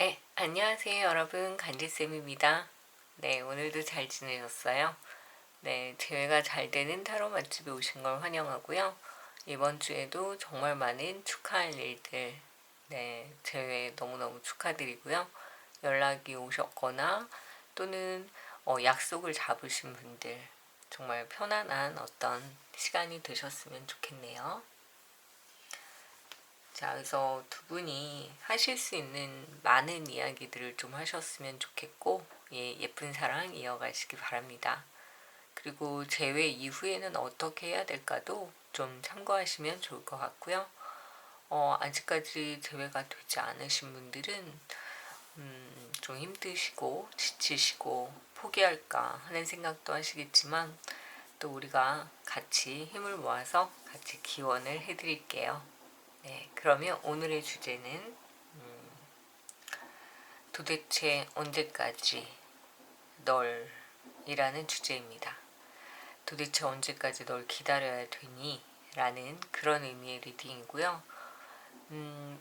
네, 안녕하세요 여러분. 간지쌤입니다. 네, 오늘도 잘 지내셨어요? 네, 재회가 잘 되는 타로 맛집에 오신 걸 환영하고요. 이번 주에도 정말 많은 축하할 일들, 네, 재회 너무너무 축하드리고요. 연락이 오셨거나 또는 약속을 잡으신 분들, 정말 편안한 어떤 시간이 되셨으면 좋겠네요. 자, 그래서 두 분이 하실 수 있는 많은 이야기들을 좀 하셨으면 좋겠고, 예쁜 사랑 이어가시기 바랍니다. 그리고 재회 이후에는 어떻게 해야 될까도 좀 참고하시면 좋을 것 같고요. 아직까지 재회가 되지 않으신 분들은 좀 힘드시고 지치시고 포기할까 하는 생각도 하시겠지만 또 우리가 같이 힘을 모아서 같이 기원을 해드릴게요. 네, 그러면 오늘의 주제는 도대체 언제까지 널 이라는 주제입니다. 도대체 언제까지 널 기다려야 되니? 라는 그런 의미의 리딩이고요.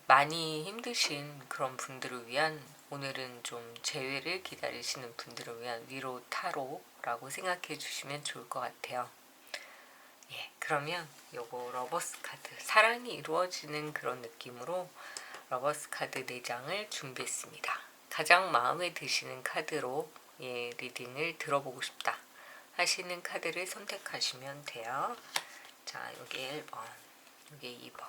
많이 힘드신 그런 분들을 위한, 오늘은 좀 재회를 기다리시는 분들을 위한 위로 타로라고 생각해 주시면 좋을 것 같아요. 예, 그러면 요거 러버스 카드, 사랑이 이루어지는 그런 느낌으로 러버스 카드 4장을 준비했습니다. 가장 마음에 드시는 카드로 리딩을 들어보고 싶다 하시는 카드를 선택하시면 돼요. 자, 여기 1번, 여기 2번.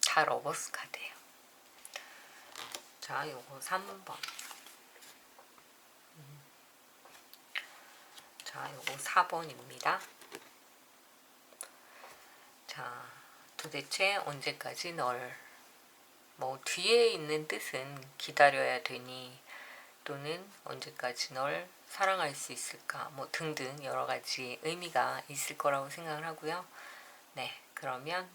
다 러버스 카드예요. 자, 요거 3번. 자, 요거 4번입니다. 자, 도대체 언제까지 널, 뒤에 있는 뜻은 기다려야 되니, 또는 언제까지 널 사랑할 수 있을까, 등등 여러 가지 의미가 있을 거라고 생각을 하고요. 네, 그러면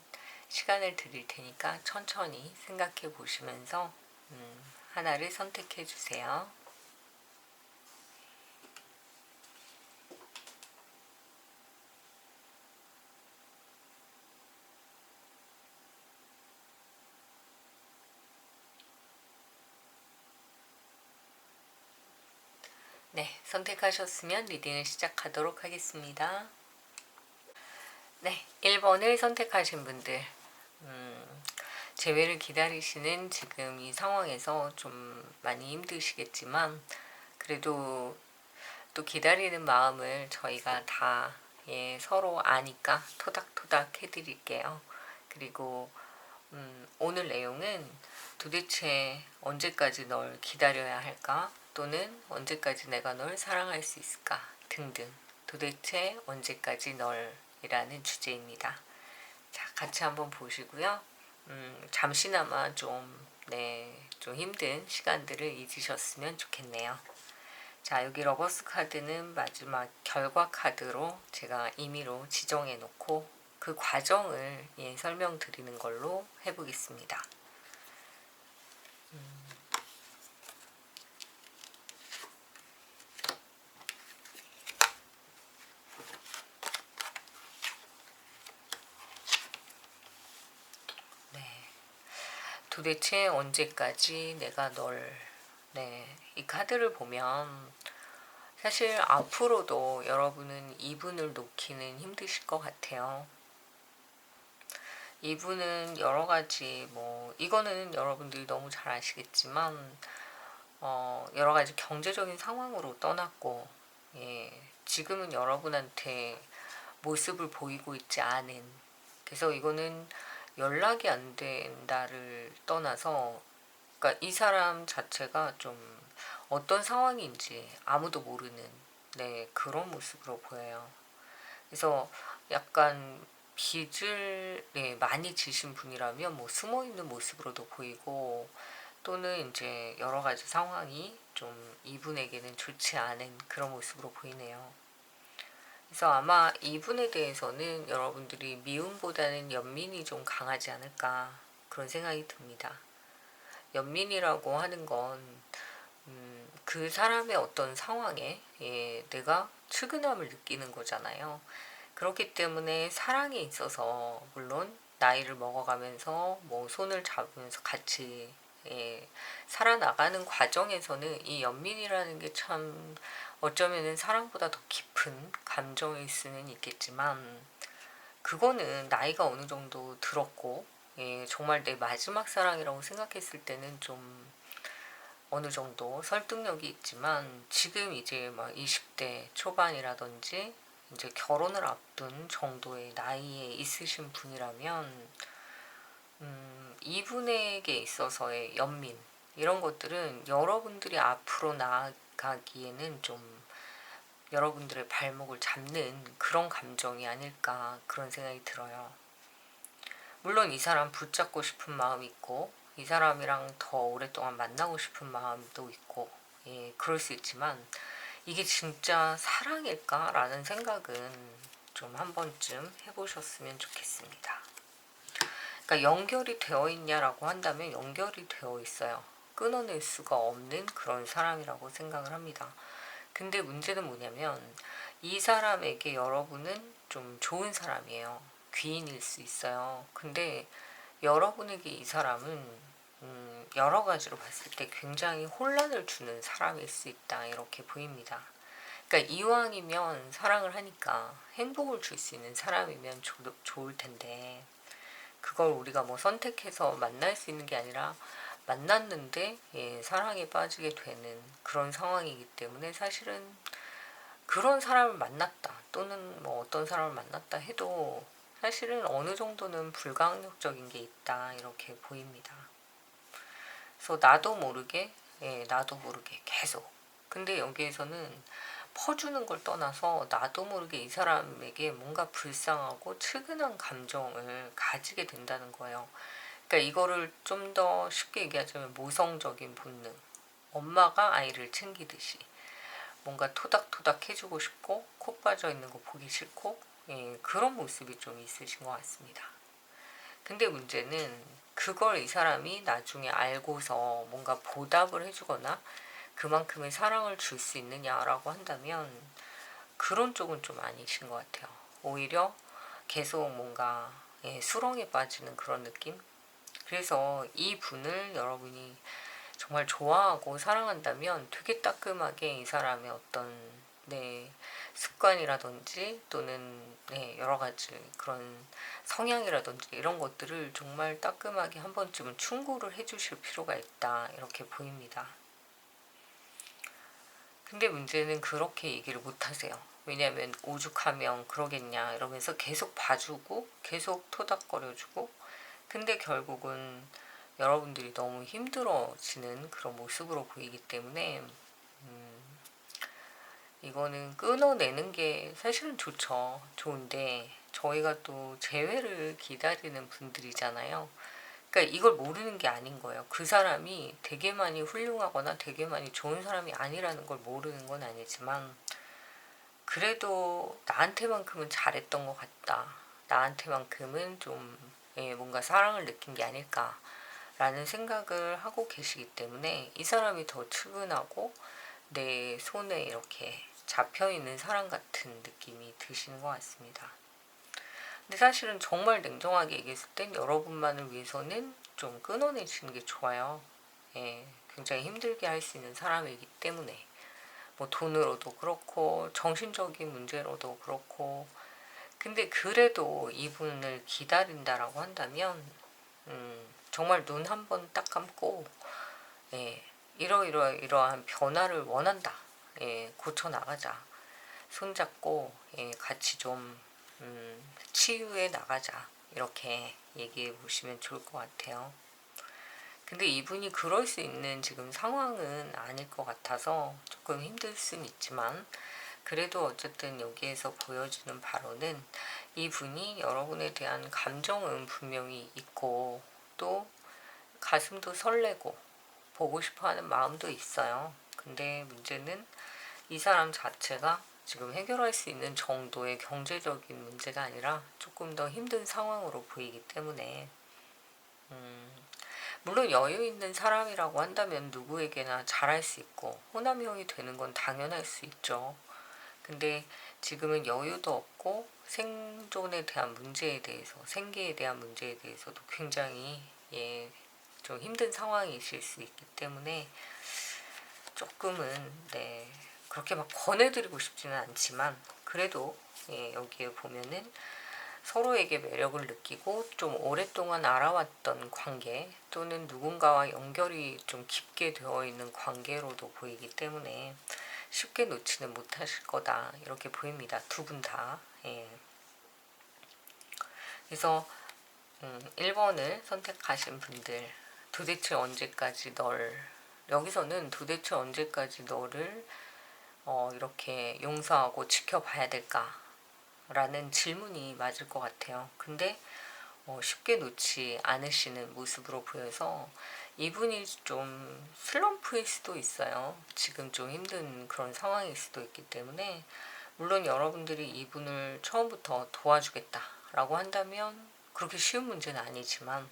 시간을 드릴 테니까 천천히 생각해 보시면서 하나를 선택해 주세요. 네, 선택하셨으면 리딩을 시작하도록 하겠습니다. 네, 1번을 선택하신 분들, 재회를 기다리시는 지금 이 상황에서 좀 많이 힘드시겠지만 그래도 또 기다리는 마음을 저희가 다 서로 아니까 토닥토닥 해드릴게요. 그리고 오늘 내용은 도대체 언제까지 널 기다려야 할까? 또는 언제까지 내가 널 사랑할 수 있을까? 등등. 도대체 언제까지 널이라는 주제입니다. 자, 같이 한번 보시고요. 잠시나마 좀 힘든 시간들을 잊으셨으면 좋겠네요. 자, 여기 러버스 카드는 마지막 결과 카드로 제가 임의로 지정해 놓고 그 과정을 설명드리는 걸로 해보겠습니다. 네, 도대체 언제까지 내가 널, 이 카드를 보면 사실 앞으로도 여러분은 이분을 놓기는 힘드실 것 같아요. 이분은 여러 가지 이거는 여러분들이 너무 잘 아시겠지만 여러 가지 경제적인 상황으로 떠났고, 지금은 여러분한테 모습을 보이고 있지 않은, 그래서 이거는 연락이 안 된다를 떠나서, 그러니까 이 사람 자체가 좀 어떤 상황인지 아무도 모르는 그런 모습으로 보여요. 그래서 약간 빚을 많이 지신 분이라면 숨어 있는 모습으로도 보이고, 또는 이제 여러 가지 상황이 좀 이분에게는 좋지 않은 그런 모습으로 보이네요. 그래서 아마 이분에 대해서는 여러분들이 미움보다는 연민이 좀 강하지 않을까 그런 생각이 듭니다. 연민이라고 하는 건 그 사람의 어떤 상황에 내가 측은함을 느끼는 거잖아요. 그렇기 때문에 사랑에 있어서 물론 나이를 먹어가면서 손을 잡으면서 같이 살아나가는 과정에서는 이 연민이라는 게 참 어쩌면은 사랑보다 더 깊은 감정일 수는 있겠지만, 그거는 나이가 어느 정도 들었고, 정말 내 마지막 사랑이라고 생각했을 때는 좀 어느 정도 설득력이 있지만, 지금 이제 막 20대 초반이라든지 이제 결혼을 앞둔 정도의 나이에 있으신 분이라면, 이분에게 있어서의 연민, 이런 것들은 여러분들이 앞으로 나아가기에는 좀 여러분들의 발목을 잡는 그런 감정이 아닐까, 그런 생각이 들어요. 물론 이 사람 붙잡고 싶은 마음이 있고, 이 사람이랑 더 오랫동안 만나고 싶은 마음도 있고, 그럴 수 있지만, 이게 진짜 사랑일까라는 생각은 좀 한 번쯤 해보셨으면 좋겠습니다. 그러니까 연결이 되어 있냐라고 한다면 연결이 되어 있어요. 끊어낼 수가 없는 그런 사람이라고 생각을 합니다. 근데 문제는 뭐냐면, 이 사람에게 여러분은 좀 좋은 사람이에요. 귀인일 수 있어요. 근데 여러분에게 이 사람은 여러 가지로 봤을 때 굉장히 혼란을 주는 사람일 수 있다, 이렇게 보입니다. 그러니까 이왕이면 사랑을 하니까 행복을 줄 수 있는 사람이면 좋을 텐데, 그걸 우리가 뭐 선택해서 만날 수 있는 게 아니라 만났는데 사랑에 빠지게 되는 그런 상황이기 때문에, 사실은 그런 사람을 만났다 또는 뭐 어떤 사람을 만났다 해도 사실은 어느 정도는 불가항력적인 게 있다, 이렇게 보입니다. 그래서 나도 모르게 계속, 근데 여기에서는 퍼주는 걸 떠나서 나도 모르게 이 사람에게 뭔가 불쌍하고 측은한 감정을 가지게 된다는 거예요. 그러니까 이거를 좀 더 쉽게 얘기하자면 모성적인 본능, 엄마가 아이를 챙기듯이 뭔가 토닥토닥 해주고 싶고 코 빠져 있는 거 보기 싫고, 그런 모습이 좀 있으신 것 같습니다. 근데 문제는 그걸 이 사람이 나중에 알고서 뭔가 보답을 해주거나 그만큼의 사랑을 줄 수 있느냐라고 한다면, 그런 쪽은 좀 아니신 것 같아요. 오히려 계속 뭔가 수렁에 빠지는 그런 느낌? 그래서 이 분을 여러분이 정말 좋아하고 사랑한다면 되게 따끔하게 이 사람의 어떤 습관이라든지 또는 여러 가지 그런 성향이라든지 이런 것들을 정말 따끔하게 한 번쯤은 충고를 해주실 필요가 있다, 이렇게 보입니다. 근데 문제는 그렇게 얘기를 못 하세요. 왜냐면 오죽하면 그러겠냐 이러면서 계속 봐주고 계속 토닥거려주고, 근데 결국은 여러분들이 너무 힘들어지는 그런 모습으로 보이기 때문에, 이거는 끊어내는 게 사실은 좋은데 저희가 또 재회를 기다리는 분들이잖아요. 그러니까 이걸 모르는 게 아닌 거예요. 그 사람이 되게 많이 훌륭하거나 되게 많이 좋은 사람이 아니라는 걸 모르는 건 아니지만, 그래도 나한테만큼은 잘했던 것 같다, 나한테만큼은 좀 뭔가 사랑을 느낀 게 아닐까라는 생각을 하고 계시기 때문에 이 사람이 더 측은하고 내 손에 이렇게 잡혀있는 사람 같은 느낌이 드시는 것 같습니다. 근데 사실은 정말 냉정하게 얘기했을 땐 여러분만을 위해서는 좀 끊어내시는 게 좋아요. 굉장히 힘들게 할 수 있는 사람이기 때문에, 뭐 돈으로도 그렇고 정신적인 문제로도 그렇고. 근데 그래도 이분을 기다린다라고 한다면, 정말 눈 한 번 딱 감고 이러이러한 변화를 원한다, 고쳐나가자, 손잡고 같이 좀 치유해 나가자, 이렇게 얘기해 보시면 좋을 것 같아요. 근데 이분이 그럴 수 있는 지금 상황은 아닐 것 같아서 조금 힘들 수는 있지만, 그래도 어쨌든 여기에서 보여주는 바로는 이분이 여러분에 대한 감정은 분명히 있고, 또 가슴도 설레고 보고 싶어하는 마음도 있어요. 근데 문제는 이 사람 자체가 지금 해결할 수 있는 정도의 경제적인 문제가 아니라 조금 더 힘든 상황으로 보이기 때문에, 물론 여유 있는 사람이라고 한다면 누구에게나 잘할 수 있고 호남형이 되는 건 당연할 수 있죠. 근데 지금은 여유도 없고 생존에 대한 문제에 대해서, 생계에 대한 문제에 대해서도 굉장히 좀 힘든 상황이실 수 있기 때문에 조금은 그렇게 막 권해드리고 싶지는 않지만 그래도 여기에 보면은 서로에게 매력을 느끼고 좀 오랫동안 알아왔던 관계 또는 누군가와 연결이 좀 깊게 되어 있는 관계로도 보이기 때문에 쉽게 놓지는 못하실 거다 이렇게 보입니다. 두 분 다. 그래서 1번을 선택하신 분들, 도대체 언제까지 여기서는 도대체 언제까지 너를 이렇게 용서하고 지켜봐야 될까? 라는 질문이 맞을 것 같아요. 근데 쉽게 놓지 않으시는 모습으로 보여서 이분이 좀 슬럼프일 수도 있어요. 지금 좀 힘든 그런 상황일 수도 있기 때문에 물론 여러분들이 이분을 처음부터 도와주겠다라고 한다면 그렇게 쉬운 문제는 아니지만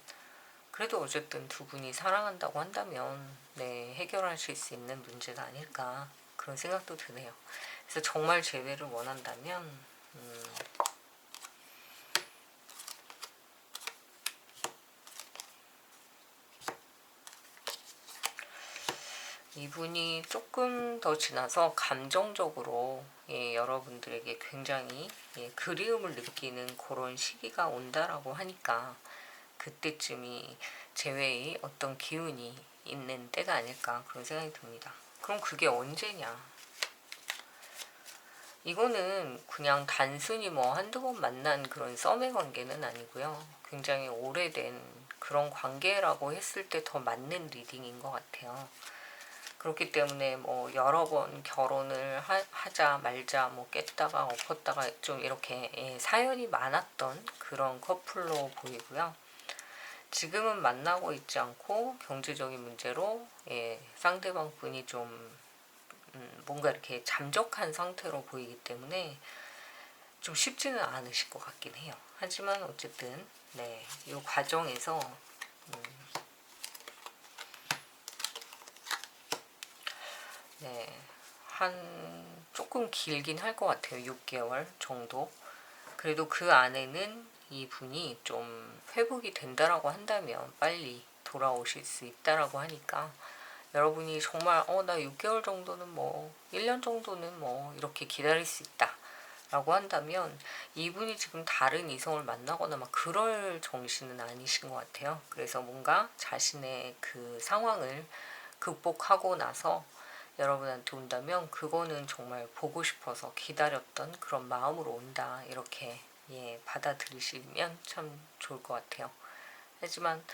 그래도 어쨌든 두 분이 사랑한다고 한다면 해결하실 수 있는 문제가 아닐까 그런 생각도 드네요. 그래서 정말 재회를 원한다면 이분이 조금 더 지나서 감정적으로 여러분들에게 굉장히 그리움을 느끼는 그런 시기가 온다라고 하니까 그때쯤이 재회의 어떤 기운이 있는 때가 아닐까 그런 생각이 듭니다. 그럼 그게 언제냐? 이거는 그냥 단순히 뭐 한두 번 만난 그런 썸의 관계는 아니고요. 굉장히 오래된 그런 관계라고 했을 때 더 맞는 리딩인 것 같아요. 그렇기 때문에 뭐 여러 번 결혼을 하자 말자 뭐 깼다가 엎었다가 좀 이렇게 사연이 많았던 그런 커플로 보이고요. 지금은 만나고 있지 않고 경제적인 문제로 상대방 분이 좀 뭔가 이렇게 잠적한 상태로 보이기 때문에 좀 쉽지는 않으실 것 같긴 해요. 하지만 어쨌든 이 과정에서 한 조금 길긴 할 것 같아요. 6개월 정도. 그래도 그 안에는 이분이 좀 회복이 된다라고 한다면 빨리 돌아오실 수 있다라고 하니까 여러분이 정말 나 6개월 정도는 뭐 1년 정도는 뭐 이렇게 기다릴 수 있다 라고 한다면 이분이 지금 다른 이성을 만나거나 막 그럴 정신은 아니신 것 같아요. 그래서 뭔가 자신의 그 상황을 극복하고 나서 여러분한테 온다면 그거는 정말 보고 싶어서 기다렸던 그런 마음으로 온다 이렇게 받아들이시면 참 좋을 것 같아요. 하지만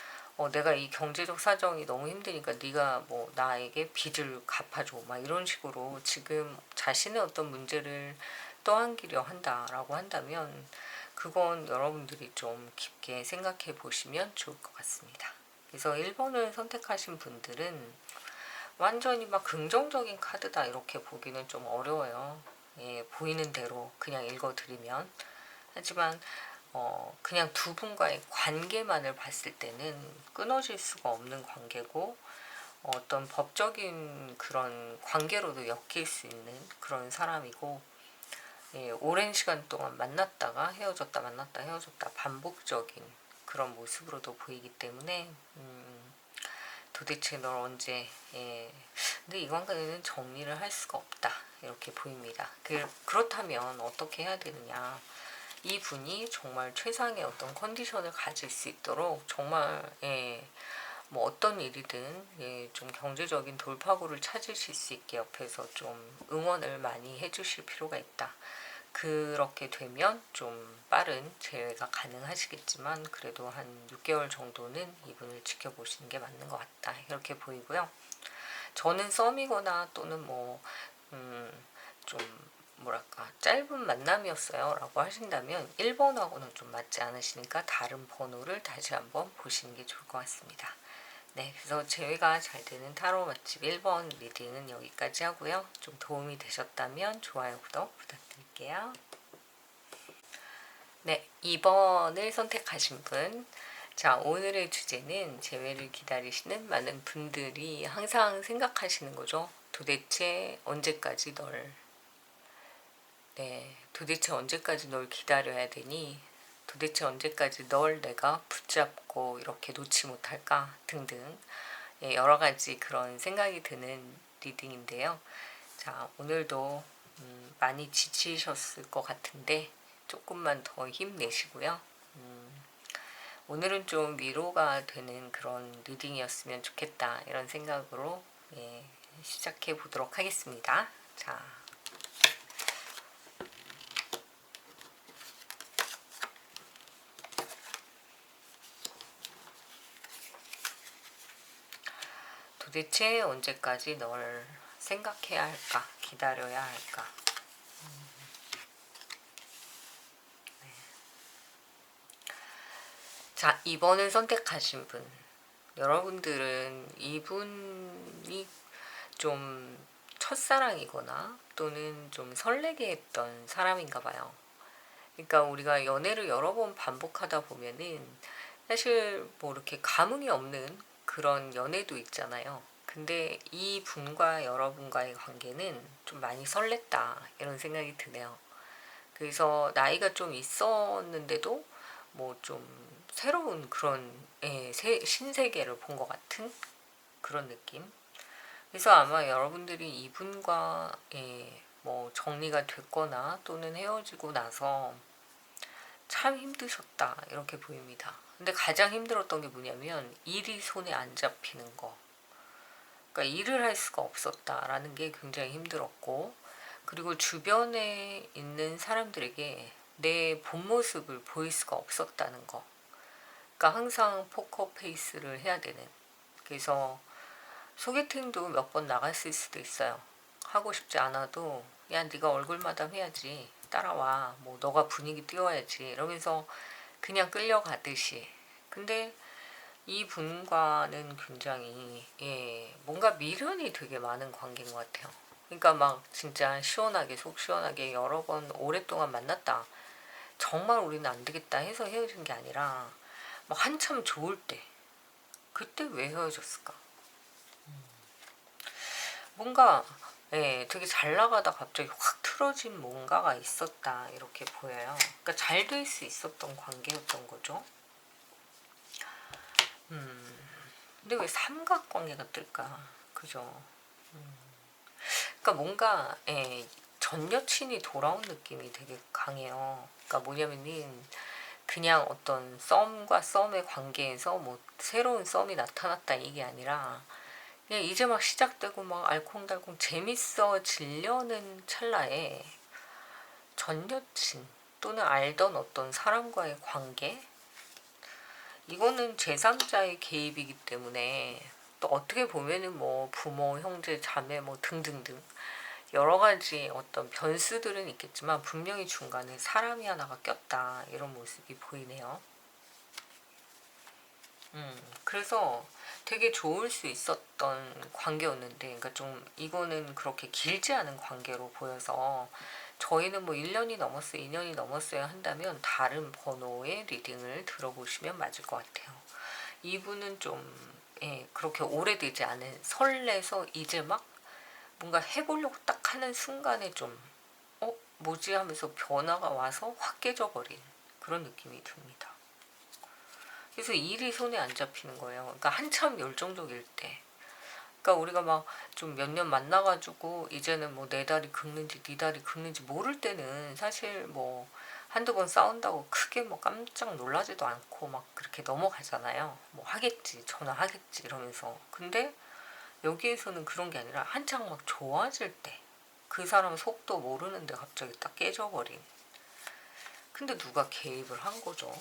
내가 이 경제적 사정이 너무 힘드니까 네가 뭐 나에게 빚을 갚아줘 막 이런 식으로 지금 자신의 어떤 문제를 떠안기려 한다라고 한다면 그건 여러분들이 좀 깊게 생각해 보시면 좋을 것 같습니다. 그래서 1번을 선택하신 분들은 완전히 막 긍정적인 카드다 이렇게 보기는 좀 어려워요. 보이는 대로 그냥 읽어드리면. 하지만 그냥 두 분과의 관계만을 봤을 때는 끊어질 수가 없는 관계고 어떤 법적인 그런 관계로도 엮일 수 있는 그런 사람이고 오랜 시간 동안 만났다가 헤어졌다 만났다 헤어졌다 반복적인 그런 모습으로도 보이기 때문에 도대체 널 언제 근데 이 관계는 정리를 할 수가 없다 이렇게 보입니다. 그렇다면 어떻게 해야 되느냐, 이분이 정말 최상의 어떤 컨디션을 가질 수 있도록 정말 뭐 어떤 일이든 좀 경제적인 돌파구를 찾으실 수 있게 옆에서 좀 응원을 많이 해주실 필요가 있다. 그렇게 되면 좀 빠른 재회가 가능하시겠지만 그래도 한 6개월 정도는 이분을 지켜보시는 게 맞는 것 같다 이렇게 보이고요. 저는 썸이거나 또는 좀 뭐랄까 짧은 만남이었어요 라고 하신다면 1번하고는 좀 맞지 않으시니까 다른 번호를 다시 한번 보시는 게 좋을 것 같습니다. 그래서 재회가 잘 되는 타로 맛집 1번 리딩은 여기까지 하고요. 좀 도움이 되셨다면 좋아요, 구독 부탁드릴게요. 2번을 선택하신 분. 자, 오늘의 주제는 재회를 기다리시는 많은 분들이 항상 생각하시는 거죠. 도대체 언제까지 널 기다려야 되니? 도대체 언제까지 널 내가 붙잡고 이렇게 놓지 못할까 등등 여러 가지 그런 생각이 드는 리딩인데요. 자, 오늘도 많이 지치셨을 것 같은데 조금만 더 힘내시고요. 오늘은 좀 위로가 되는 그런 리딩이었으면 좋겠다 이런 생각으로 시작해 보도록 하겠습니다. 자, 도대체 언제까지 널 생각해야 할까? 기다려야 할까? 자, 2번을 선택하신 분. 여러분들은 이분이 좀 첫사랑이거나 또는 좀 설레게 했던 사람인가 봐요. 그러니까 우리가 연애를 여러 번 반복하다 보면은 사실 뭐 이렇게 감흥이 없는 그런 연애도 있잖아요. 근데 이 분과 여러분과의 관계는 좀 많이 설렜다 이런 생각이 드네요. 그래서 나이가 좀 있었는데도 뭐 좀 새로운 그런 신세계를 본 것 같은 그런 느낌. 그래서 아마 여러분들이 이분과 뭐 정리가 됐거나 또는 헤어지고 나서 참 힘드셨다 이렇게 보입니다. 근데 가장 힘들었던 게 뭐냐면 일이 손에 안 잡히는 거. 그러니까 일을 할 수가 없었다라는 게 굉장히 힘들었고, 그리고 주변에 있는 사람들에게 내 본 모습을 보일 수가 없었다는 거. 그러니까 항상 포커 페이스를 해야 되는. 그래서 소개팅도 몇 번 나갔을 수도 있어요. 하고 싶지 않아도 야 네가 얼굴 마담 해야지, 따라와, 뭐 너가 분위기 띄워야지 이러면서 그냥 끌려가듯이. 근데 이 분과는 굉장히 뭔가 미련이 되게 많은 관계인 것 같아요. 그러니까 막 진짜 시원하게 속 시원하게 여러 번 오랫동안 만났다, 정말 우리는 안 되겠다 해서 헤어진 게 아니라 막 한참 좋을 때, 그때 왜 헤어졌을까? 뭔가 되게 잘 나가다 갑자기 확 틀어진 뭔가가 있었다 이렇게 보여요. 그러니까 잘 될 수 있었던 관계였던 거죠. 근데 왜 삼각관계가 뜰까? 그죠? 그러니까 뭔가 전 여친이 돌아온 느낌이 되게 강해요. 그러니까 뭐냐면은 그냥 어떤 썸과 썸의 관계에서 뭐 새로운 썸이 나타났다 이게 아니라 그냥 이제 막 시작되고 막 알콩달콩 재밌어지려는 찰나에 전 여친 또는 알던 어떤 사람과의 관계, 이거는 제3자의 개입이기 때문에 또 어떻게 보면은 뭐 부모, 형제, 자매 뭐 등등등 여러 가지 어떤 변수들은 있겠지만 분명히 중간에 사람이 하나가 꼈다 이런 모습이 보이네요. 그래서 되게 좋을 수 있었던 관계였는데, 그러니까 좀 이거는 그렇게 길지 않은 관계로 보여서 저희는 뭐 1년이 넘었어요, 2년이 넘었어요 한다면 다른 번호의 리딩을 들어보시면 맞을 것 같아요. 이분은 좀 그렇게 오래되지 않은, 설레서 이제 막 뭔가 해보려고 딱 하는 순간에 좀 뭐지 하면서 변화가 와서 확 깨져버린 그런 느낌이 듭니다. 그래서 일이 손에 안 잡히는 거예요. 그러니까 한참 열정적일 때. 그러니까 우리가 막 좀 몇 년 만나가지고 이제는 뭐 내 다리 긁는지 네 다리 긁는지 모를 때는 사실 뭐 한두 번 싸운다고 크게 뭐 깜짝 놀라지도 않고 막 그렇게 넘어가잖아요. 뭐 하겠지, 전화하겠지 이러면서. 근데 여기에서는 그런 게 아니라 한창 막 좋아질 때 그 사람 속도 모르는데 갑자기 딱 깨져버린. 근데 누가 개입을 한 거죠.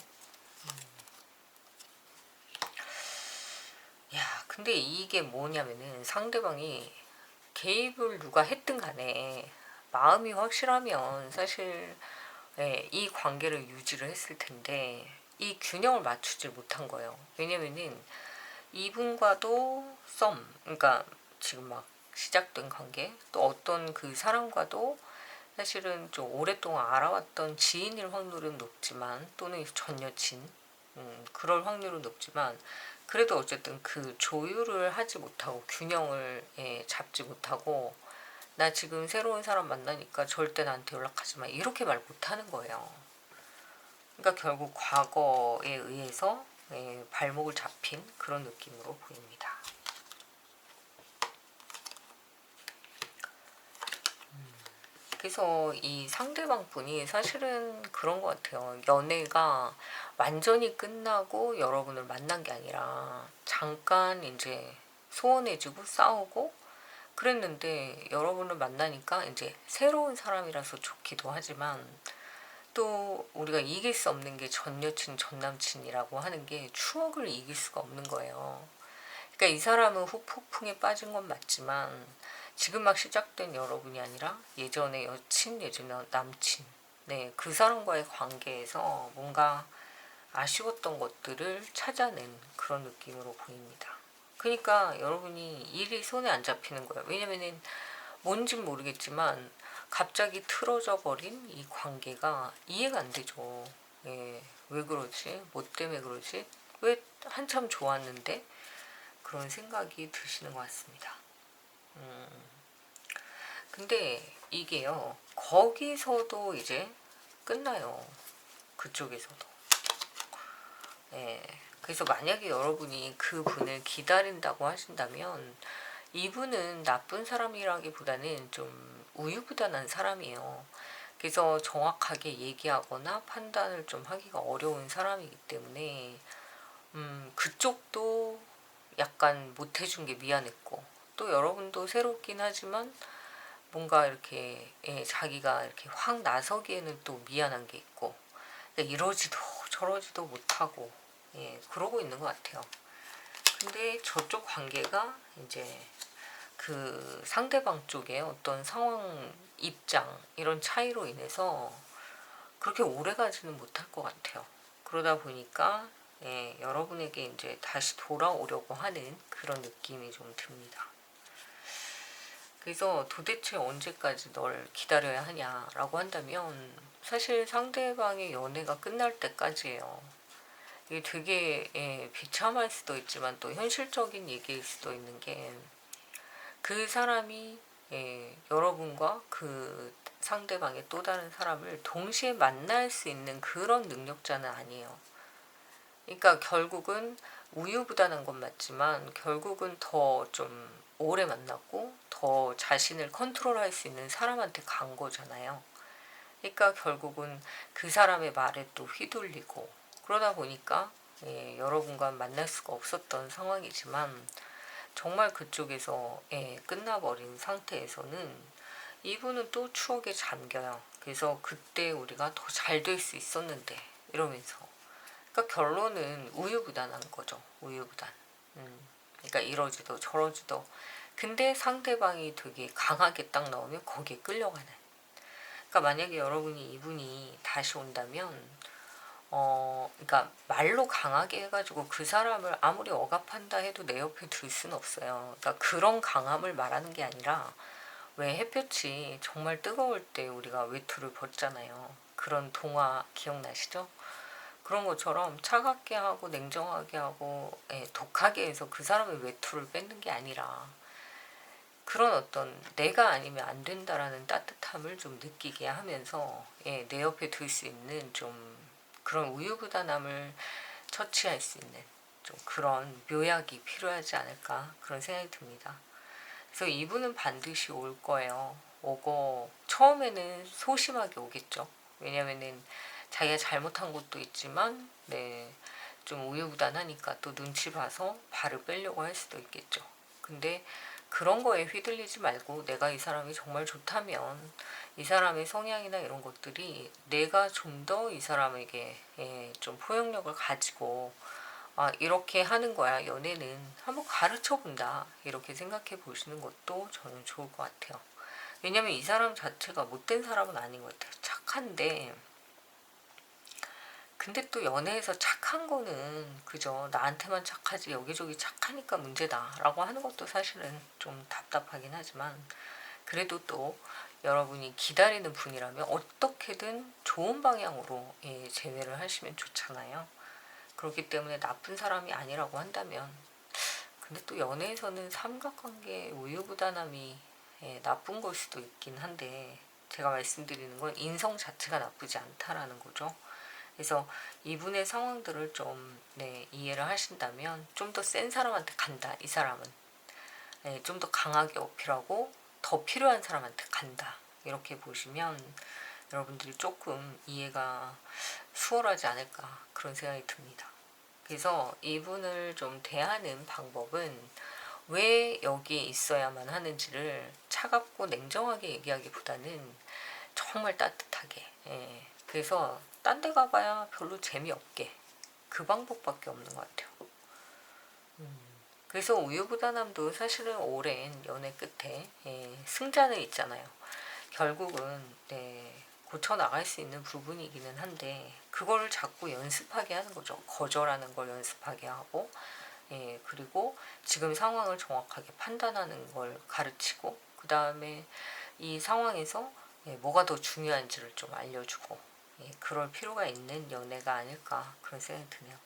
야, 근데 이게 뭐냐면은 상대방이 개입을 누가 했든 간에 마음이 확실하면 사실 이 관계를 유지를 했을 텐데 이 균형을 맞추지 못한 거예요. 왜냐면은 이분과도 그러니까 지금 막 시작된 관계, 또 어떤 그 사람과도 사실은 좀 오랫동안 알아왔던 지인일 확률은 높지만, 또는 전 여친, 그럴 확률은 높지만, 그래도 어쨌든 그 조율을 하지 못하고 균형을 잡지 못하고 나 지금 새로운 사람 만나니까 절대 나한테 연락하지 마 이렇게 말 못하는 거예요. 그러니까 결국 과거에 의해서 발목을 잡힌 그런 느낌으로 보입니다. 그래서 이 상대방 분이 사실은 그런 것 같아요. 연애가 완전히 끝나고 여러분을 만난 게 아니라 잠깐 이제 소원해지고 싸우고 그랬는데 여러분을 만나니까 이제 새로운 사람이라서 좋기도 하지만 또 우리가 이길 수 없는 게 전 여친 전 남친이라고 하는 게 추억을 이길 수가 없는 거예요. 그러니까 이 사람은 후폭풍에 빠진 건 맞지만 지금 막 시작된 여러분이 아니라 예전에 여친, 예전에 남친, 네, 그 사람과의 관계에서 뭔가 아쉬웠던 것들을 찾아낸 그런 느낌으로 보입니다. 그러니까 여러분이 일이 손에 안 잡히는 거예요. 왜냐면은 뭔진 모르겠지만 갑자기 틀어져 버린 이 관계가 이해가 안 되죠. 예, 왜 그러지? 뭐 때문에 그러지? 왜 한참 좋았는데? 그런 생각이 드시는 것 같습니다. 근데 이게요, 거기서도 이제 끝나요. 그쪽에서도. 예. 그래서 만약에 여러분이 그 분을 기다린다고 하신다면 이분은 나쁜 사람이라기보다는 좀 우유부단한 사람이에요. 그래서 정확하게 얘기하거나 판단을 좀 하기가 어려운 사람이기 때문에 그쪽도 약간 못해준 게 미안했고 또 여러분도 새롭긴 하지만 뭔가 이렇게 자기가 이렇게 확 나서기에는 또 미안한 게 있고 이러지도 저러지도 못하고 그러고 있는 것 같아요. 근데 저쪽 관계가 이제 그 상대방 쪽의 어떤 상황, 입장 이런 차이로 인해서 그렇게 오래 가지는 못할 것 같아요. 그러다 보니까 여러분에게 이제 다시 돌아오려고 하는 그런 느낌이 좀 듭니다. 그래서 도대체 언제까지 널 기다려야 하냐라고 한다면 사실 상대방의 연애가 끝날 때까지예요. 이게 되게 비참할 수도 있지만 또 현실적인 얘기일 수도 있는 게 그 사람이 여러분과 그 상대방의 또 다른 사람을 동시에 만날 수 있는 그런 능력자는 아니에요. 그러니까 결국은 우유부단한 건 맞지만 결국은 더 좀 오래 만났고 더 자신을 컨트롤할 수 있는 사람한테 간 거잖아요. 그러니까 결국은 그 사람의 말에 또 휘둘리고 그러다 보니까 여러분과 만날 수가 없었던 상황이지만 정말 그쪽에서 끝나버린 상태에서는 이분은 또 추억에 잠겨요. 그래서 그때 우리가 더 잘 될 수 있었는데 이러면서 그러니까 결론은 우유부단한 거죠. 우유부단. 그러니까 이러지도 저러지도. 근데 상대방이 되게 강하게 딱 나오면 거기에 끌려가는. 그러니까 만약에 여러분이 이분이 다시 온다면 그러니까 말로 강하게 해가지고 그 사람을 아무리 억압한다 해도 내 옆에 둘 수는 없어요. 그러니까 그런 강함을 말하는 게 아니라 왜 햇볕이 정말 뜨거울 때 우리가 외투를 벗잖아요. 그런 동화 기억나시죠? 그런 것처럼 차갑게 하고 냉정하게 하고 독하게 해서 그 사람의 외투를 뺏는 게 아니라 그런 어떤 내가 아니면 안 된다라는 따뜻함을 좀 느끼게 하면서 내 옆에 둘 수 있는 좀 그런 우유부단함을 처치할 수 있는 좀 그런 묘약이 필요하지 않을까 그런 생각이 듭니다. 그래서 이분은 반드시 올 거예요. 오고 처음에는 소심하게 오겠죠. 왜냐면은 자기가 잘못한 것도 있지만 좀 우유부단하니까 또 눈치 봐서 발을 빼려고 할 수도 있겠죠. 근데 그런 거에 휘둘리지 말고 내가 이 사람이 정말 좋다면 이 사람의 성향이나 이런 것들이 내가 좀 더 이 사람에게 좀 포용력을 가지고 이렇게 하는 거야 연애는 한번 가르쳐 본다 이렇게 생각해 보시는 것도 저는 좋을 것 같아요. 왜냐면 이 사람 자체가 못된 사람은 아닌 것 같아요. 착한데 근데 또 연애에서 착한 거는 그죠 나한테만 착하지 여기저기 착하니까 문제다 라고 하는 것도 사실은 좀 답답하긴 하지만 그래도 또 여러분이 기다리는 분이라면 어떻게든 좋은 방향으로 재회를 하시면 좋잖아요. 그렇기 때문에 나쁜 사람이 아니라고 한다면 근데 또 연애에서는 삼각관계 우유부단함이 나쁜 걸 수도 있긴 한데 제가 말씀드리는 건 인성 자체가 나쁘지 않다라는 거죠. 그래서 이분의 상황들을 좀 이해를 하신다면 좀 더 센 사람한테 간다. 이 사람은 좀 더 강하게 어필하고 더 필요한 사람한테 간다. 이렇게 보시면 여러분들이 조금 이해가 수월하지 않을까 그런 생각이 듭니다. 그래서 이분을 좀 대하는 방법은 왜 여기에 있어야만 하는지를 차갑고 냉정하게 얘기하기보다는 정말 따뜻하게, 그래서 딴 데 가봐야 별로 재미없게, 그 방법밖에 없는 것 같아요. 그래서 우유부단함도 사실은 오랜 연애 끝에 승자는 있잖아요. 결국은 고쳐나갈 수 있는 부분이기는 한데 그걸 자꾸 연습하게 하는 거죠. 거절하는 걸 연습하게 하고, 그리고 지금 상황을 정확하게 판단하는 걸 가르치고, 그 다음에 이 상황에서 뭐가 더 중요한지를 좀 알려주고, 그럴 필요가 있는 연애가 아닐까 그런 생각이 드네요.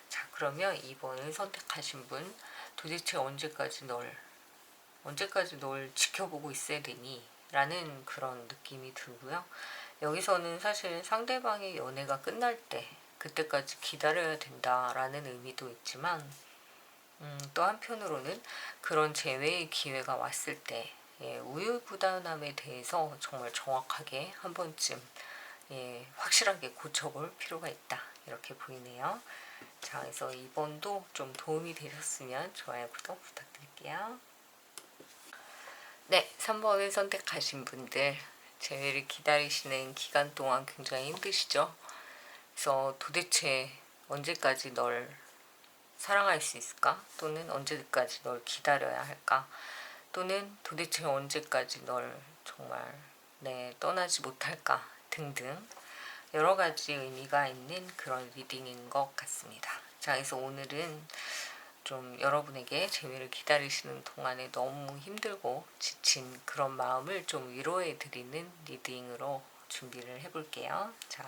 자, 그러면 이번을 선택하신 분, 도대체 언제까지 널 지켜보고 있어야 되니? 라는 그런 느낌이 들고요. 여기서는 사실 상대방의 연애가 끝날 때 그때까지 기다려야 된다라는 의미도 있지만, 또 한편으로는 그런 재회의 기회가 왔을 때 우유부단함에 대해서 정말 정확하게 한 번쯤 확실하게 고쳐볼 필요가 있다. 이렇게 보이네요. 자, 그래서 이번도 좀 도움이 되셨으면 좋아요, 구독 부탁드릴게요. 네, 3번을 선택하신 분들, 재회를 기다리시는 기간 동안 굉장히 힘드시죠? 그래서 도대체 언제까지 널 사랑할 수 있을까? 또는 언제까지 널 기다려야 할까? 또는 도대체 언제까지 널 정말 떠나지 못할까? 등등 여러 가지 의미가 있는 그런 리딩인 것 같습니다. 자, 그래서 오늘은 좀 여러분에게 재회를 기다리시는 동안에 너무 힘들고 지친 그런 마음을 좀 위로해 드리는 리딩으로 준비를 해볼게요. 자,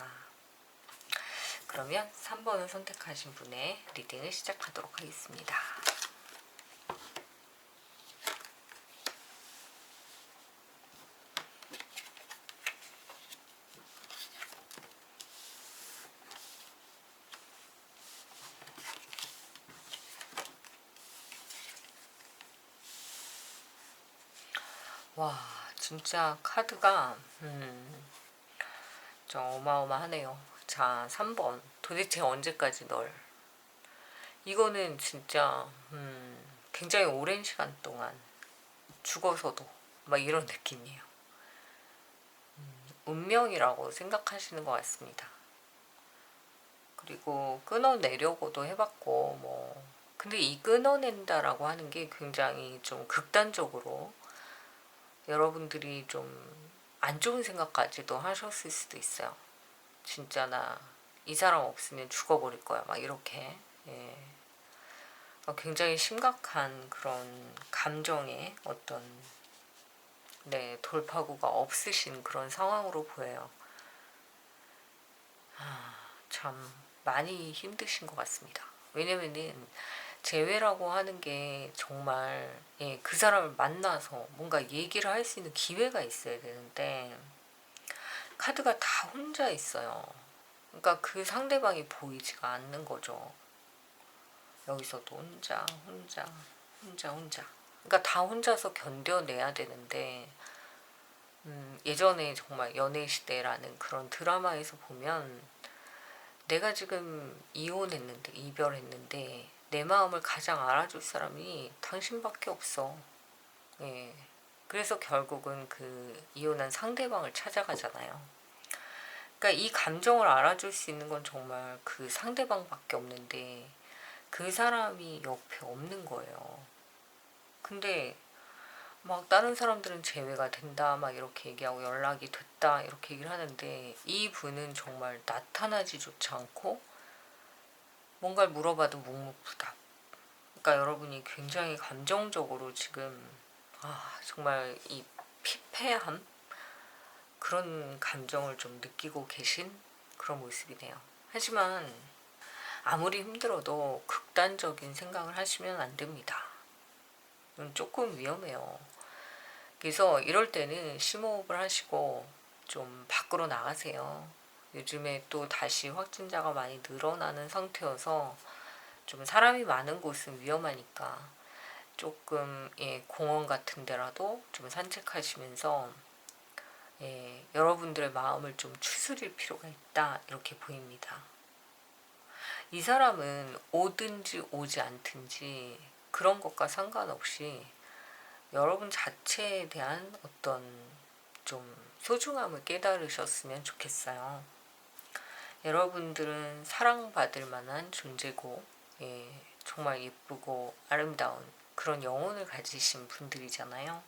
그러면 3번을 선택하신 분의 리딩을 시작하도록 하겠습니다. 와, 진짜 카드가 좀 어마어마하네요. 자, 3번. 도대체 언제까지 널. 이거는 진짜 굉장히 오랜 시간 동안 죽어서도 막 이런 느낌이에요. 운명이라고 생각하시는 것 같습니다. 그리고 끊어내려고도 해봤고 근데 이 끊어낸다라고 하는 게 굉장히 좀 극단적으로 여러분들이 좀 안 좋은 생각까지도 하셨을 수도 있어요. 진짜 나 이 사람 없으면 죽어버릴 거야 막 이렇게. 굉장히 심각한 그런 감정의 어떤 돌파구가 없으신 그런 상황으로 보여요. 참 많이 힘드신 것 같습니다. 왜냐면은 재회라고 하는 게 정말 그 사람을 만나서 뭔가 얘기를 할 수 있는 기회가 있어야 되는데 카드가 다 혼자 있어요. 그러니까 그 상대방이 보이지가 않는 거죠. 여기서도 혼자. 그러니까 다 혼자서 견뎌내야 되는데 예전에 정말 연애시대라는 그런 드라마에서 보면 내가 지금 이별했는데 내 마음을 가장 알아줄 사람이 당신밖에 없어. 그래서 결국은 그 이혼한 상대방을 찾아가잖아요. 그러니까 이 감정을 알아줄 수 있는 건 정말 그 상대방밖에 없는데 그 사람이 옆에 없는 거예요. 근데 막 다른 사람들은 재회가 된다 막 이렇게 얘기하고 연락이 됐다 이렇게 얘기를 하는데 이분은 정말 나타나지조차 않고 뭔가를 물어봐도 묵묵부답. 그러니까 여러분이 굉장히 감정적으로 지금 정말 이 피폐함 그런 감정을 좀 느끼고 계신 그런 모습이네요. 하지만 아무리 힘들어도 극단적인 생각을 하시면 안 됩니다. 조금 위험해요. 그래서 이럴 때는 심호흡을 하시고 좀 밖으로 나가세요. 요즘에 또 다시 확진자가 많이 늘어나는 상태여서 좀 사람이 많은 곳은 위험하니까 조금 공원 같은 데라도 좀 산책하시면서 여러분들의 마음을 좀 추스릴 필요가 있다 이렇게 보입니다. 이 사람은 오든지 오지 않든지 그런 것과 상관없이 여러분 자체에 대한 어떤 좀 소중함을 깨달으셨으면 좋겠어요. 여러분들은 사랑받을 만한 존재고 정말 예쁘고 아름다운 그런 영혼을 가지신 분들이잖아요.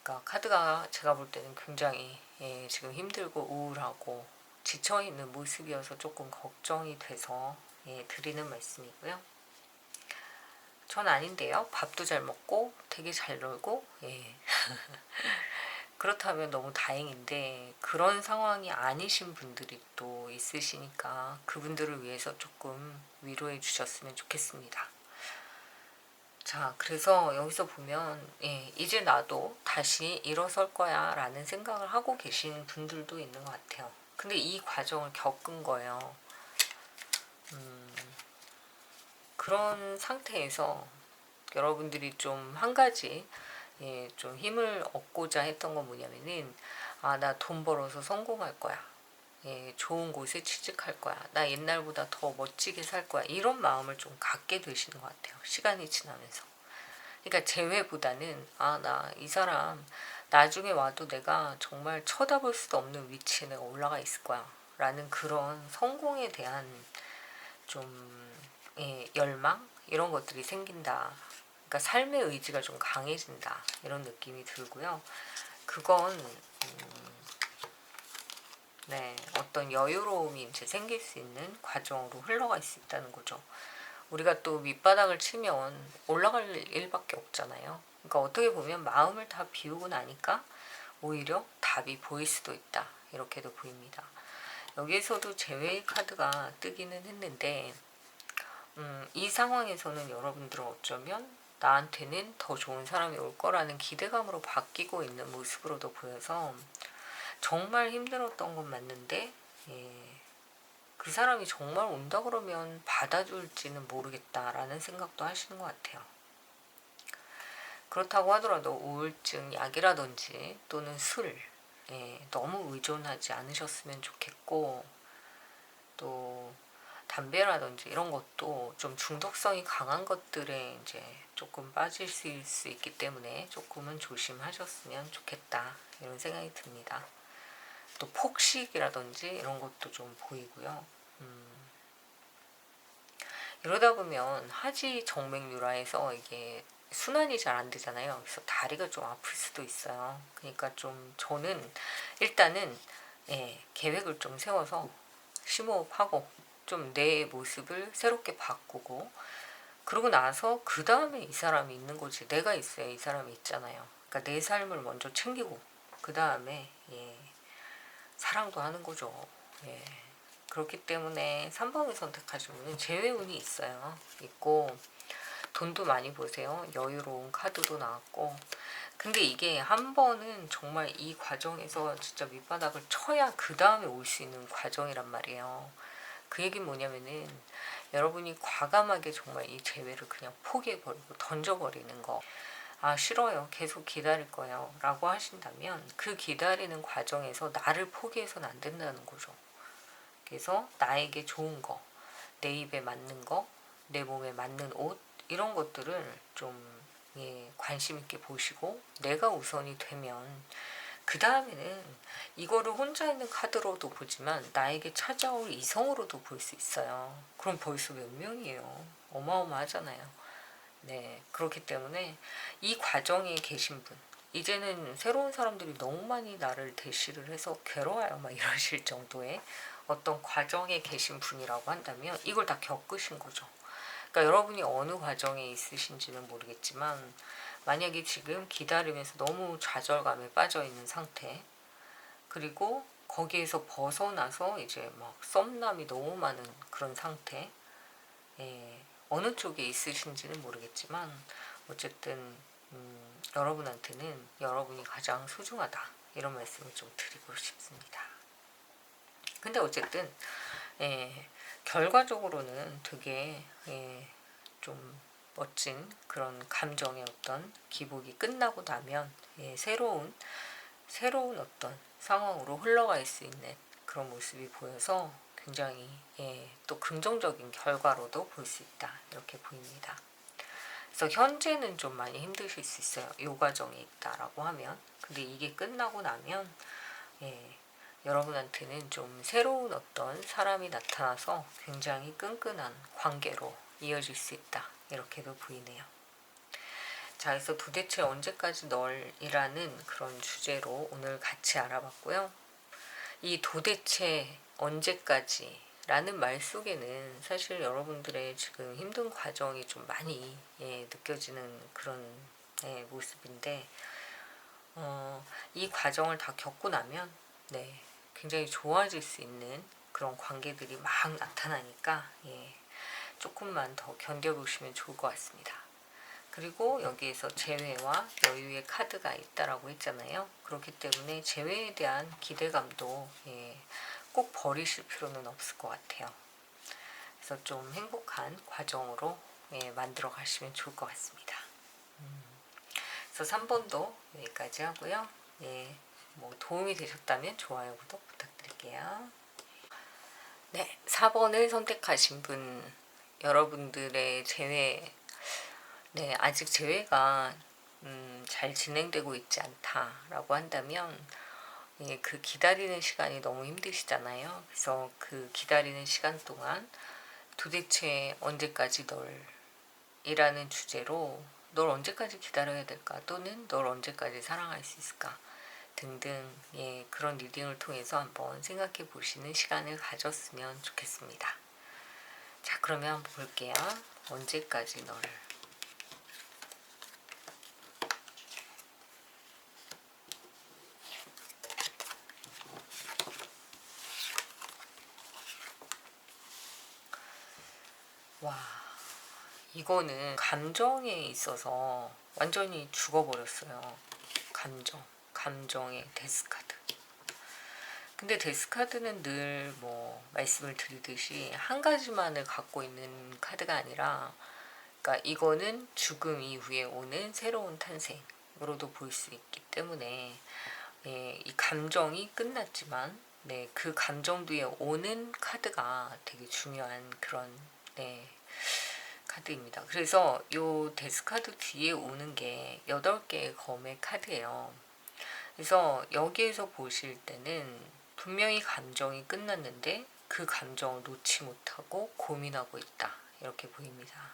그러니까 카드가 제가 볼 때는 굉장히 지금 힘들고 우울하고 지쳐있는 모습이어서 조금 걱정이 돼서 드리는 말씀이고요. 전 아닌데요. 밥도 잘 먹고 되게 잘 놀고 그렇다면 너무 다행인데 그런 상황이 아니신 분들이 또 있으시니까 그분들을 위해서 조금 위로해 주셨으면 좋겠습니다. 자, 그래서 여기서 보면 이제 나도 다시 일어설 거야 라는 생각을 하고 계신 분들도 있는 것 같아요. 근데 이 과정을 겪은 거예요. 그런 상태에서 여러분들이 좀 한 가지 좀 힘을 얻고자 했던 건 뭐냐면은 나 돈 벌어서 성공할 거야. 좋은 곳에 취직할 거야. 나 옛날보다 더 멋지게 살 거야. 이런 마음을 좀 갖게 되시는 것 같아요. 시간이 지나면서. 그러니까 재회보다는 나 이 사람 나중에 와도 내가 정말 쳐다볼 수도 없는 위치에 내가 올라가 있을 거야. 라는 그런 성공에 대한 좀 열망? 이런 것들이 생긴다. 그러니까 삶의 의지가 좀 강해진다. 이런 느낌이 들고요. 그건 어떤 여유로움이 이제 생길 수 있는 과정으로 흘러갈 수 있다는 거죠. 우리가 또 밑바닥을 치면 올라갈 일밖에 없잖아요. 그러니까 어떻게 보면 마음을 다 비우고 나니까 오히려 답이 보일 수도 있다. 이렇게도 보입니다. 여기에서도 재회의 카드가 뜨기는 했는데 이 상황에서는 여러분들은 어쩌면 나한테는 더 좋은 사람이 올 거라는 기대감으로 바뀌고 있는 모습으로도 보여서 정말 힘들었던 건 맞는데 그 사람이 정말 온다 그러면 받아줄지는 모르겠다라는 생각도 하시는 것 같아요. 그렇다고 하더라도 우울증 약이라든지 또는 술 너무 의존하지 않으셨으면 좋겠고 또 담배라든지 이런 것도 좀 중독성이 강한 것들에 이제 조금 빠질 수 있기 때문에 조금은 조심하셨으면 좋겠다 이런 생각이 듭니다. 또 폭식이라든지 이런 것도 좀 보이고요. 이러다 보면 하지 정맥류라해서 이게 순환이 잘 안 되잖아요. 그래서 다리가 좀 아플 수도 있어요. 그러니까 좀 저는 일단은 계획을 좀 세워서 심호흡하고 좀 내 모습을 새롭게 바꾸고 그러고 나서 그 다음에 이 사람이 있는 거지. 내가 있어야 이 사람이 있잖아요. 그러니까 내 삶을 먼저 챙기고 그 다음에 사랑도 하는 거죠. 그렇기 때문에 3번을 선택하시면 재회운이 있고 돈도 많이 버세요. 여유로운 카드도 나왔고 근데 이게 한 번은 정말 이 과정에서 진짜 밑바닥을 쳐야 그 다음에 올 수 있는 과정이란 말이에요. 그 얘기는 뭐냐면은 여러분이 과감하게 정말 이 재회를 그냥 포기해버리고 던져버리는 거. 싫어요. 계속 기다릴 거예요. 라고 하신다면 그 기다리는 과정에서 나를 포기해서는 안 된다는 거죠. 그래서 나에게 좋은 거, 내 입에 맞는 거, 내 몸에 맞는 옷 이런 것들을 좀 관심 있게 보시고 내가 우선이 되면 그 다음에는 이거를 혼자 있는 카드로도 보지만 나에게 찾아올 이성으로도 볼 수 있어요. 그럼 벌써 몇 명이에요. 어마어마하잖아요. 그렇기 때문에 이 과정에 계신 분 이제는 새로운 사람들이 너무 많이 나를 대시를 해서 괴로워요 막 이러실 정도의 어떤 과정에 계신 분이라고 한다면 이걸 다 겪으신 거죠. 그러니까 여러분이 어느 과정에 있으신지는 모르겠지만 만약에 지금 기다리면서 너무 좌절감에 빠져 있는 상태 그리고 거기에서 벗어나서 이제 막 썸남이 너무 많은 그런 상태 어느 쪽에 있으신지는 모르겠지만 어쨌든 여러분한테는 여러분이 가장 소중하다 이런 말씀을 좀 드리고 싶습니다. 근데 어쨌든 결과적으로는 되게 좀 멋진 그런 감정의 어떤 기복이 끝나고 나면 새로운 어떤 상황으로 흘러갈 수 있는 그런 모습이 보여서 굉장히 또 긍정적인 결과로도 볼 수 있다 이렇게 보입니다. 그래서 현재는 좀 많이 힘드실 수 있어요. 요 과정에 있다라고 하면. 근데 이게 끝나고 나면 여러분한테는 좀 새로운 어떤 사람이 나타나서 굉장히 끈끈한 관계로 이어질 수 있다 이렇게도 보이네요. 자, 그래서 도대체 언제까지 널이라는 그런 주제로 오늘 같이 알아봤고요. 이 도대체 언제까지 라는 말 속에는 사실 여러분들의 지금 힘든 과정이 좀 많이 느껴지는 그런 모습인데 이 과정을 다 겪고 나면 굉장히 좋아질 수 있는 그런 관계들이 막 나타나니까 조금만 더 견뎌보시면 좋을 것 같습니다. 그리고 여기에서 재회와 여유의 카드가 있다라고 했잖아요. 그렇기 때문에 재회에 대한 기대감도 꼭 버리실 필요는 없을 것 같아요. 그래서 좀 행복한 과정으로 만들어 가시면 좋을 것 같습니다. 그래서 3번도 여기까지 하고요. 뭐 도움이 되셨다면 좋아요, 구독 부탁드릴게요. 네, 4번을 선택하신 분, 여러분들의 재회, 아직 재회가 잘 진행되고 있지 않다라고 한다면 그 기다리는 시간이 너무 힘드시잖아요. 그래서 그 기다리는 시간 동안 도대체 언제까지 널이라는 주제로 널 언제까지 기다려야 될까, 또는 널 언제까지 사랑할 수 있을까 등등 그런 리딩을 통해서 한번 생각해 보시는 시간을 가졌으면 좋겠습니다. 자, 그러면 한번 볼게요. 언제까지 너를. 와, 이거는 감정에 있어서 완전히 죽어버렸어요. 감정의 데스카드. 근데 데스카드는 늘 뭐 말씀을 드리듯이 한 가지만을 갖고 있는 카드가 아니라, 그러니까 이거는 죽음 이후에 오는 새로운 탄생으로도 볼 수 있기 때문에 이 감정이 끝났지만 그 감정 뒤에 오는 카드가 되게 중요한 그런 카드입니다. 그래서 요 데스카드 뒤에 오는 게 8개의 검의 카드예요. 그래서 여기에서 보실 때는 분명히 감정이 끝났는데 그 감정을 놓지 못하고 고민하고 있다 이렇게 보입니다.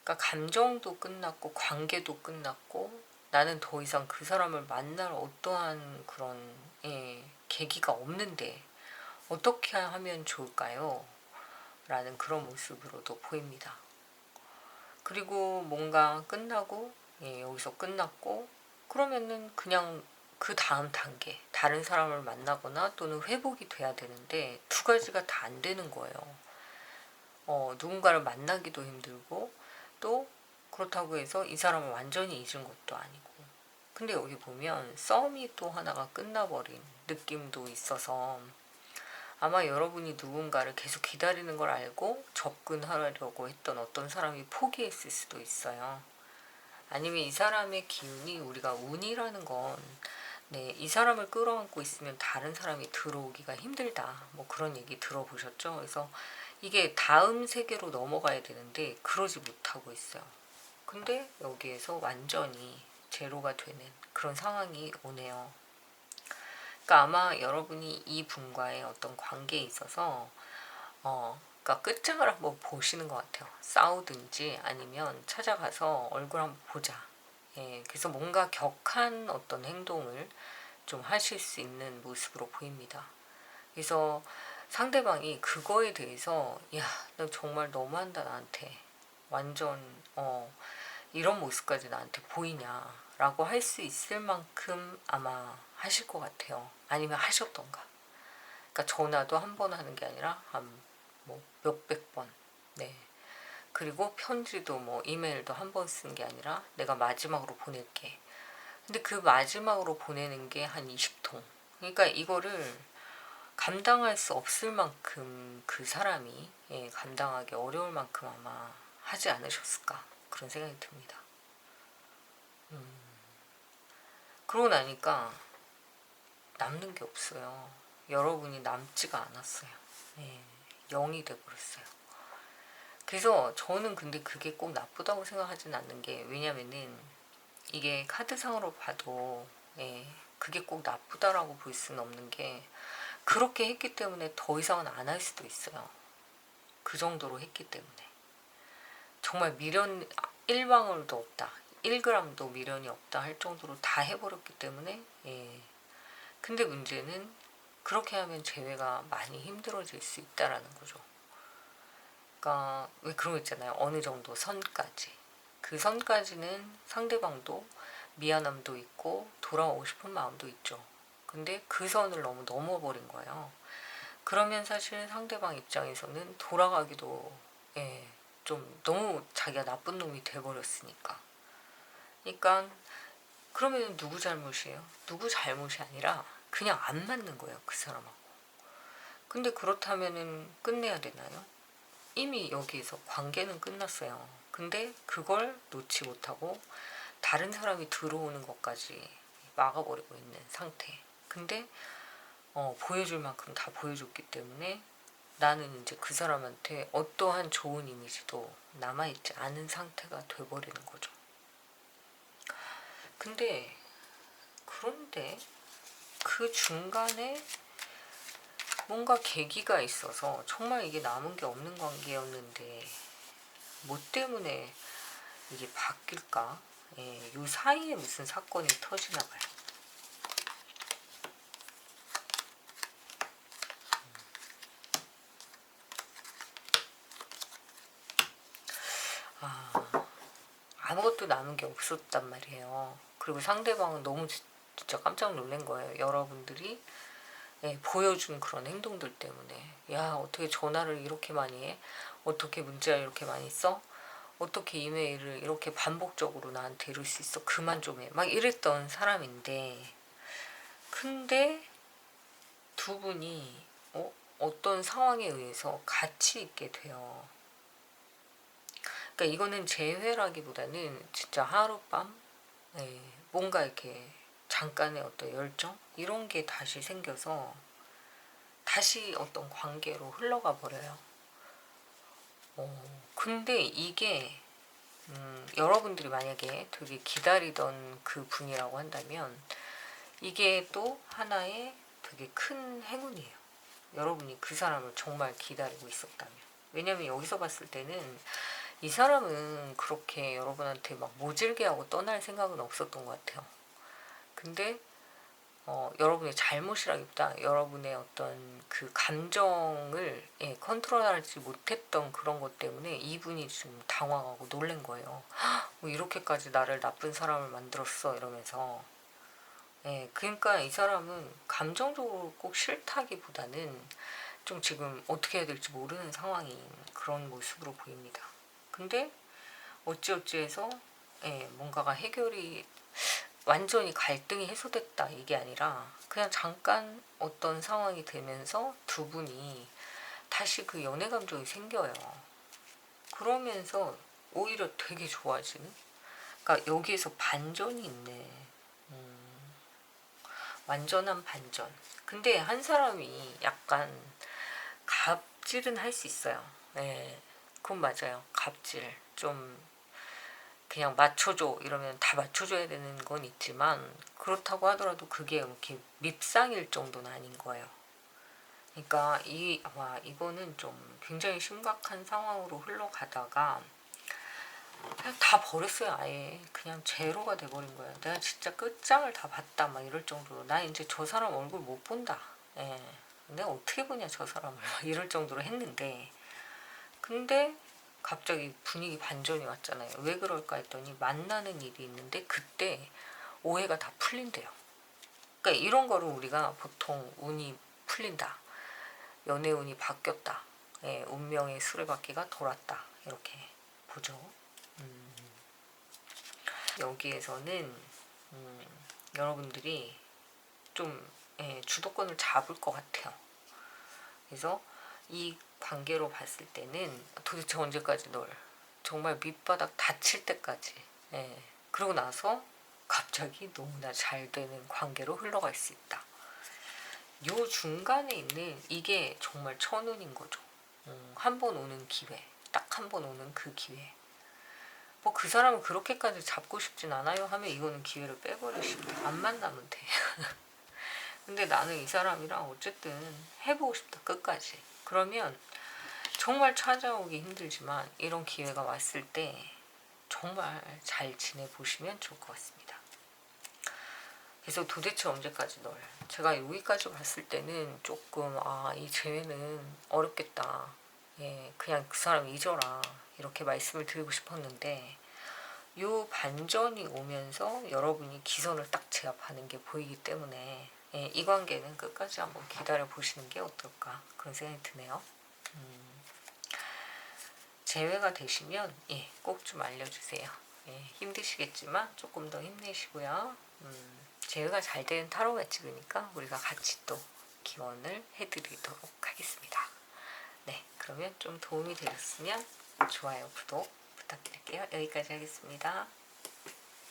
그러니까 감정도 끝났고 관계도 끝났고 나는 더 이상 그 사람을 만날 어떠한 그런 계기가 없는데 어떻게 하면 좋을까요? 라는 그런 모습으로도 보입니다. 그리고 뭔가 끝나고 여기서 끝났고 그러면은 그냥 그 다음 단계 다른 사람을 만나거나 또는 회복이 돼야 되는데 두 가지가 다 안 되는 거예요. 누군가를 만나기도 힘들고 또 그렇다고 해서 이 사람을 완전히 잊은 것도 아니고. 근데 여기 보면 썸이 또 하나가 끝나버린 느낌도 있어서 아마 여러분이 누군가를 계속 기다리는 걸 알고 접근하려고 했던 어떤 사람이 포기했을 수도 있어요. 아니면 이 사람의 기운이, 우리가 운이라는 건 이 사람을 끌어안고 있으면 다른 사람이 들어오기가 힘들다, 뭐 그런 얘기 들어보셨죠? 그래서 이게 다음 세계로 넘어가야 되는데 그러지 못하고 있어요. 근데 여기에서 완전히 제로가 되는 그런 상황이 오네요. 그러니까 아마 여러분이 이 분과의 어떤 관계에 있어서 그러니까 끝장을 한번 보시는 것 같아요. 싸우든지 아니면 찾아가서 얼굴 한번 보자. 그래서 뭔가 격한 어떤 행동을 좀 하실 수 있는 모습으로 보입니다. 그래서 상대방이 그거에 대해서 야, 너 정말 너무한다 나한테. 완전 이런 모습까지 나한테 보이냐 라고 할 수 있을 만큼 아마 하실 것 같아요. 아니면 하셨던가. 그러니까 전화도 한 번 하는 게 아니라 한 뭐 몇백 번. 그리고 편지도 뭐 이메일도 한 번 쓴 게 아니라 내가 마지막으로 보낼게. 근데 그 마지막으로 보내는 게 한 20통. 그러니까 이거를 감당할 수 없을 만큼 그 사람이 감당하기 어려울 만큼 아마 하지 않으셨을까 그런 생각이 듭니다. 그러고 나니까 남는 게 없어요. 여러분이 남지가 않았어요. 0이 돼버렸어요. 그래서 저는 근데 그게 꼭 나쁘다고 생각하진 않는 게, 왜냐면은 이게 카드상으로 봐도 그게 꼭 나쁘다라고 볼 수는 없는 게, 그렇게 했기 때문에 더 이상은 안 할 수도 있어요. 그 정도로 했기 때문에. 정말 미련 1방울도 없다, 1g도 미련이 없다 할 정도로 다 해버렸기 때문에. 근데 문제는 그렇게 하면 재회가 많이 힘들어질 수 있다라는 거죠. 그러니까 왜 그런 거 있잖아요. 어느 정도 선까지. 그 선까지는 상대방도 미안함도 있고 돌아오고 싶은 마음도 있죠. 근데 그 선을 너무 넘어버린 거예요. 그러면 사실 상대방 입장에서는 돌아가기도 좀 너무 자기가 나쁜 놈이 돼버렸으니까. 그러니까 그러면 누구 잘못이에요? 누구 잘못이 아니라 그냥 안 맞는 거예요, 그 사람하고. 근데 그렇다면은 끝내야 되나요? 이미 여기에서 관계는 끝났어요. 근데 그걸 놓지 못하고 다른 사람이 들어오는 것까지 막아버리고 있는 상태. 근데 보여줄 만큼 다 보여줬기 때문에 나는 이제 그 사람한테 어떠한 좋은 이미지도 남아있지 않은 상태가 돼버리는 거죠. 그런데 그 중간에 뭔가 계기가 있어서 정말 이게 남은 게 없는 관계였는데 뭐 때문에 이게 바뀔까? 요 사이에 무슨 사건이 터지나 봐요. 아무것도 남은 게 없었단 말이에요. 그리고 상대방은 너무 진짜 깜짝 놀란 거예요. 여러분들이 보여준 그런 행동들 때문에. 야, 어떻게 전화를 이렇게 많이 해? 어떻게 문자를 이렇게 많이 써? 어떻게 이메일을 이렇게 반복적으로 나한테 이럴 수 있어? 그만 좀 해. 막 이랬던 사람인데, 근데 두 분이 어떤 상황에 의해서 같이 있게 돼요. 그러니까 이거는 재회라기보다는 진짜 하룻밤 뭔가 이렇게 잠깐의 어떤 열정 이런 게 다시 생겨서 다시 어떤 관계로 흘러가 버려요. 근데 이게 여러분들이 만약에 되게 기다리던 그 분이라고 한다면 이게 또 하나의 되게 큰 행운이에요. 여러분이 그 사람을 정말 기다리고 있었다면. 왜냐면 여기서 봤을 때는 이 사람은 그렇게 여러분한테 막 모질게 하고 떠날 생각은 없었던 것 같아요. 근데 여러분의 잘못이라기보다 여러분의 어떤 그 감정을 컨트롤하지 못했던 그런 것 때문에 이분이 좀 당황하고 놀란 거예요. 뭐 이렇게까지 나를 나쁜 사람을 만들었어 이러면서. 그러니까 이 사람은 감정적으로 꼭 싫다기보다는 좀 지금 어떻게 해야 될지 모르는 상황인 그런 모습으로 보입니다. 근데 어찌어찌해서 뭔가가 해결이 완전히 갈등이 해소됐다 이게 아니라 그냥 잠깐 어떤 상황이 되면서 두 분이 다시 그 연애 감정이 생겨요. 그러면서 오히려 되게 좋아지는. 그러니까 여기에서 반전이 있네. 완전한 반전. 근데 한 사람이 약간 갑질은 할 수 있어요. 그건 맞아요. 갑질. 좀 그냥 맞춰줘 이러면 다 맞춰줘야 되는 건 있지만 그렇다고 하더라도 그게 이렇게 밉상일 정도는 아닌 거예요. 그러니까 이거는 좀 굉장히 심각한 상황으로 흘러가다가 그냥 다 버렸어요. 아예 그냥 제로가 돼버린 거예요. 내가 진짜 끝장을 다 봤다 막 이럴 정도로 나 이제 저 사람 얼굴 못 본다. 내가 어떻게 보냐 저 사람을 막 이럴 정도로 했는데, 근데 갑자기 분위기 반전이 왔잖아요. 왜 그럴까 했더니 만나는 일이 있는데 그때 오해가 다 풀린대요. 그러니까 이런 거를 우리가 보통 운이 풀린다, 연애 운이 바뀌었다, 운명의 수레바퀴가 돌았다 이렇게 보죠. 여기에서는 여러분들이 좀 주도권을 잡을 것 같아요. 그래서 이 관계로 봤을 때는 도대체 언제까지 널 정말 밑바닥 다칠 때까지 그러고 나서 갑자기 너무나 잘 되는 관계로 흘러갈 수 있다. 요 중간에 있는 이게 정말 천운인 거죠. 한 번 오는 기회, 딱 한 번 오는 그 기회. 뭐 그 사람은 그렇게까지 잡고 싶진 않아요 하면 이거는 기회를 빼버리시고 안 만나면 돼. 근데 나는 이 사람이랑 어쨌든 해보고 싶다 끝까지. 그러면 정말 찾아오기 힘들지만 이런 기회가 왔을 때 정말 잘 지내보시면 좋을 것 같습니다. 그래서 도대체 언제까지 널, 제가 여기까지 봤을 때는 조금 이 재회는 어렵겠다, 그냥 그 사람 잊어라 이렇게 말씀을 드리고 싶었는데 요 반전이 오면서 여러분이 기선을 딱 제압하는 게 보이기 때문에 이 관계는 끝까지 한번 기다려 보시는 게 어떨까 그런 생각이 드네요. 재회가 되시면 꼭 좀 알려주세요. 힘드시겠지만 조금 더 힘내시고요. 재회가 잘 되는 타로 매치니까 우리가 같이 또 기원을 해드리도록 하겠습니다. 네, 그러면 좀 도움이 되셨으면 좋아요, 구독 부탁드릴게요. 여기까지 하겠습니다.